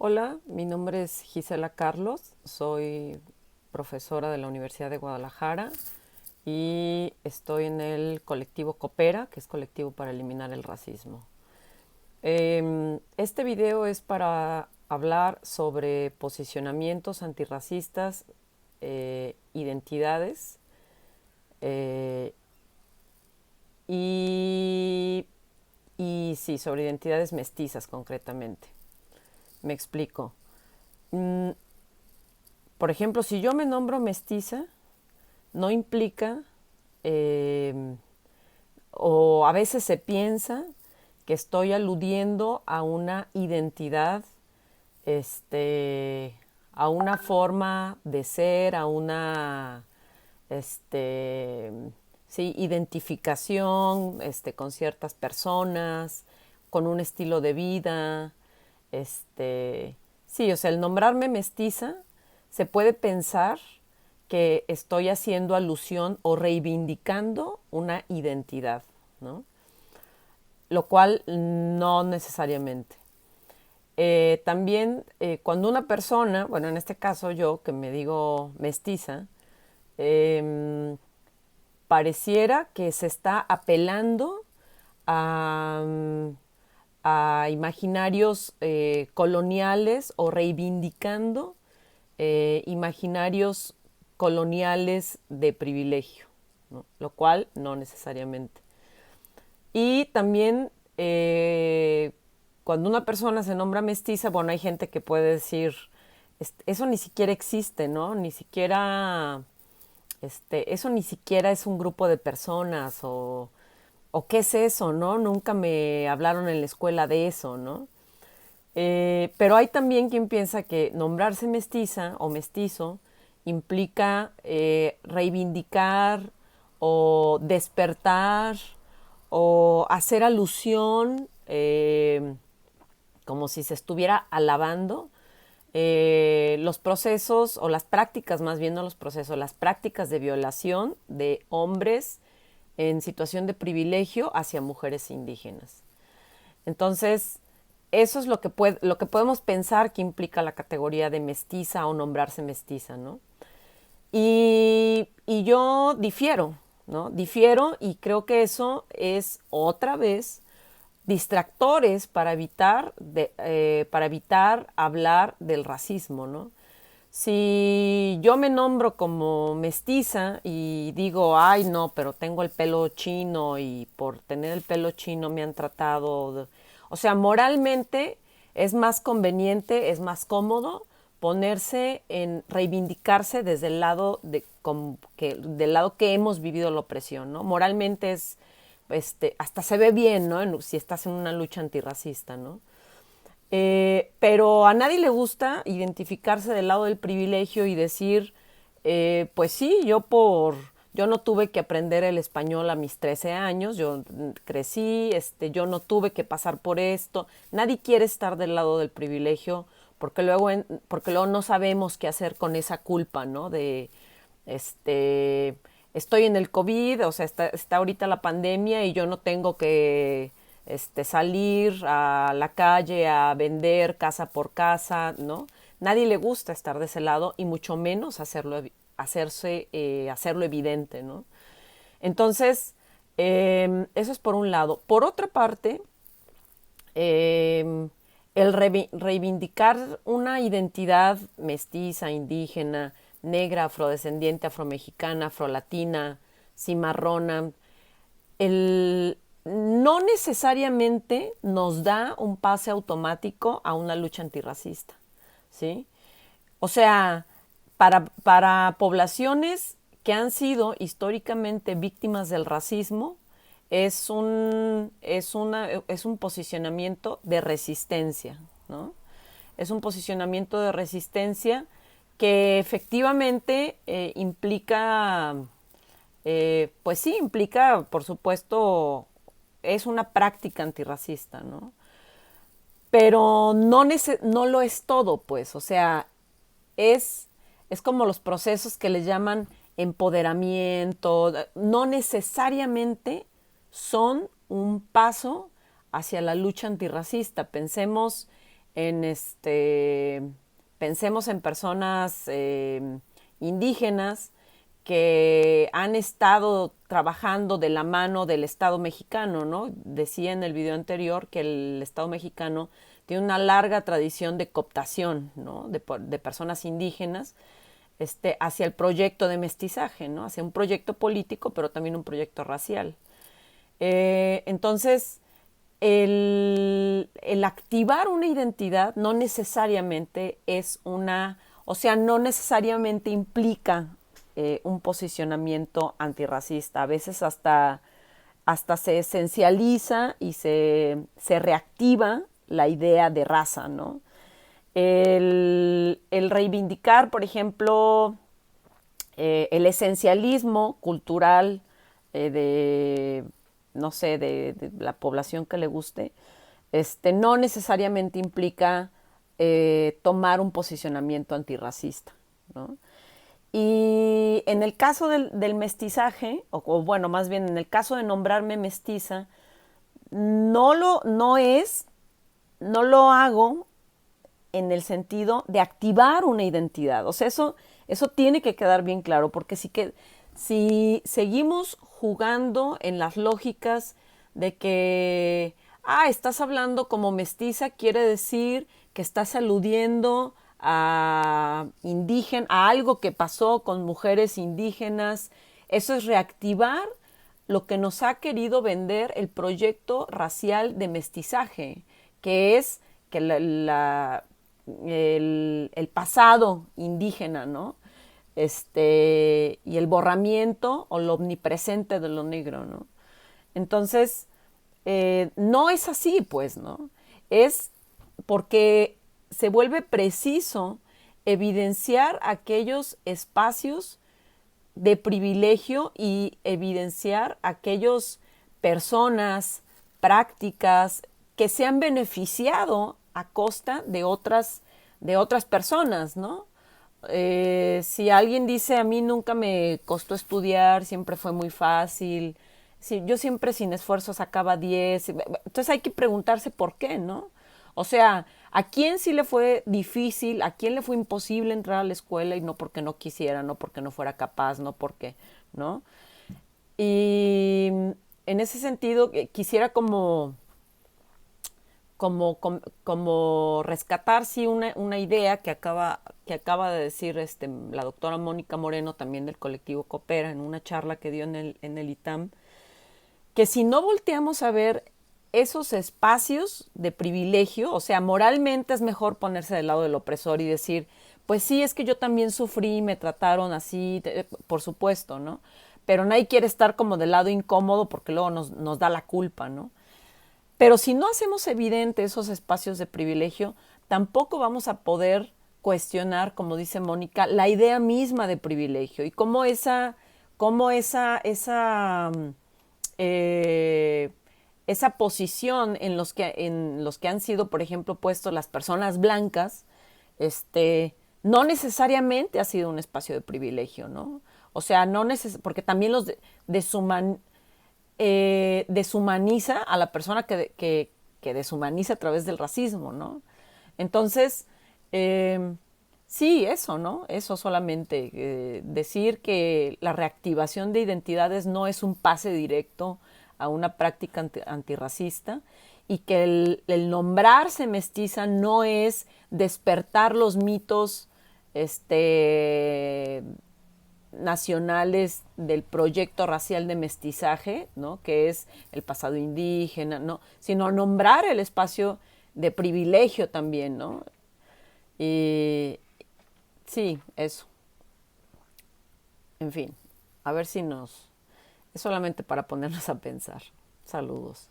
Hola, mi nombre es Gisela Carlos, soy profesora de la Universidad de Guadalajara y estoy en el colectivo Coopera, que es colectivo para eliminar el racismo. Este video es para hablar sobre posicionamientos antirracistas, identidades eh, y, y sí, sobre identidades mestizas concretamente. Me explico. Mm, Por ejemplo, si yo me nombro mestiza, no implica, eh, o a veces se piensa que estoy aludiendo a una identidad, este, a una forma de ser, a una, este, sí, identificación, con ciertas personas, con un estilo de vida, sí, o sea, el nombrarme mestiza se puede pensar que estoy haciendo alusión o reivindicando una identidad, ¿no? Lo cual no necesariamente. También cuando una persona, bueno, en este caso yo que me digo mestiza, eh, pareciera que se está apelando a, a imaginarios coloniales o reivindicando imaginarios coloniales de privilegio, ¿no? Lo cual no necesariamente. Y también cuando una persona se nombra mestiza, bueno, hay gente que puede decir, eso ni siquiera existe, ¿no? Ni siquiera, eso ni siquiera es un grupo de personas o qué es eso, ¿no? Nunca me hablaron en la escuela de eso, ¿no? Pero hay también quien piensa que nombrarse mestiza o mestizo implica reivindicar o despertar o hacer alusión, como si se estuviera alabando los procesos o las prácticas, más bien no los procesos, las prácticas de violación de hombres en situación de privilegio hacia mujeres indígenas. Entonces, eso es lo que podemos pensar que implica la categoría de mestiza o nombrarse mestiza, ¿no? Y yo difiero, ¿no? Difiero y creo que eso es otra vez distractores para evitar hablar del racismo, ¿no? Si yo me nombro como mestiza y digo, ay no, pero tengo el pelo chino y por tener el pelo chino me han tratado, o sea, moralmente es más conveniente, es más cómodo ponerse en reivindicarse desde el lado del lado que hemos vivido la opresión, ¿no? Moralmente es, hasta se ve bien, ¿no? Si estás en una lucha antirracista, ¿no? Pero a nadie le gusta identificarse del lado del privilegio y decir, pues sí, yo no tuve que aprender el español a mis 13 años, yo crecí, yo no tuve que pasar por esto. Nadie quiere estar del lado del privilegio porque luego no sabemos qué hacer con esa culpa, ¿no? De, este, estoy en el COVID, o sea, está ahorita la pandemia y yo no tengo que salir a la calle a vender casa por casa, ¿no? Nadie le gusta estar de ese lado y mucho menos hacerlo evidente, ¿no? Entonces, eso es por un lado. Por otra parte, eh, el reivindicar una identidad mestiza, indígena, negra, afrodescendiente, afromexicana, afrolatina, cimarrona, no necesariamente nos da un pase automático a una lucha antirracista, ¿sí? O sea, para poblaciones que han sido históricamente víctimas del racismo, es un posicionamiento de resistencia, ¿no? Es un posicionamiento de resistencia que efectivamente implica, pues sí, implica, por supuesto, es una práctica antirracista, ¿no? Pero no lo es todo, pues, o sea, es, es como los procesos que le llaman empoderamiento, no necesariamente son un paso hacia la lucha antirracista. Pensemos en pensemos en personas indígenas que han estado trabajando de la mano del Estado mexicano, ¿no? Decía en el video anterior que el Estado mexicano tiene una larga tradición de cooptación, ¿no? De personas indígenas hacia el proyecto de mestizaje, ¿no? Hacia un proyecto político, pero también un proyecto racial. Entonces, el activar una identidad no necesariamente es o sea, no necesariamente implica un posicionamiento antirracista. A veces hasta se esencializa y se reactiva la idea de raza, ¿no? El reivindicar, por ejemplo, el esencialismo cultural de, no sé, de la población que le guste, no necesariamente implica tomar un posicionamiento antirracista, ¿no? Y en el caso del mestizaje, o bueno, más bien en el caso de nombrarme mestiza, no lo hago en el sentido de activar una identidad. O sea, eso tiene que quedar bien claro, porque si seguimos jugando en las lógicas de que, estás hablando como mestiza, quiere decir que estás aludiendo a algo que pasó con mujeres indígenas, eso es reactivar lo que nos ha querido vender el proyecto racial de mestizaje, que es que el pasado indígena, ¿no? Y el borramiento o lo omnipresente de lo negro, ¿no? Entonces, no es así, pues, ¿no? Es porque se vuelve preciso evidenciar aquellos espacios de privilegio y evidenciar aquellas personas, prácticas que se han beneficiado a costa de otras personas, ¿no? Si alguien dice a mí nunca me costó estudiar, siempre fue muy fácil, si, yo siempre sin esfuerzo sacaba 10, entonces hay que preguntarse por qué, ¿no? O sea, ¿a quién sí le fue difícil? ¿A quién le fue imposible entrar a la escuela? Y no porque no quisiera, no porque no fuera capaz, no porque, ¿no? Y en ese sentido quisiera como rescatar, sí, una idea que acaba de decir la doctora Mónica Moreno, también del colectivo Coopera, en una charla que dio en el ITAM, que si no volteamos a ver esos espacios de privilegio, o sea, moralmente es mejor ponerse del lado del opresor y decir, pues sí, es que yo también sufrí, me trataron así, por supuesto, ¿no? Pero nadie quiere estar como del lado incómodo porque luego nos da la culpa, ¿no? Pero si no hacemos evidente esos espacios de privilegio, tampoco vamos a poder cuestionar, como dice Mónica, la idea misma de privilegio y cómo eh, esa posición en los que han sido, por ejemplo, puestos las personas blancas, no necesariamente ha sido un espacio de privilegio, ¿no? O sea, porque también deshumaniza a la persona que deshumaniza a través del racismo, ¿no? Entonces, sí, eso, ¿no? Eso solamente, decir que la reactivación de identidades no es un pase directo a una práctica antirracista y que el nombrarse mestiza no es despertar los mitos nacionales del proyecto racial de mestizaje, ¿no? Que es el pasado indígena, ¿no? Sino nombrar el espacio de privilegio también, ¿no? Y sí, eso. En fin, a ver si es solamente para ponernos a pensar. Saludos.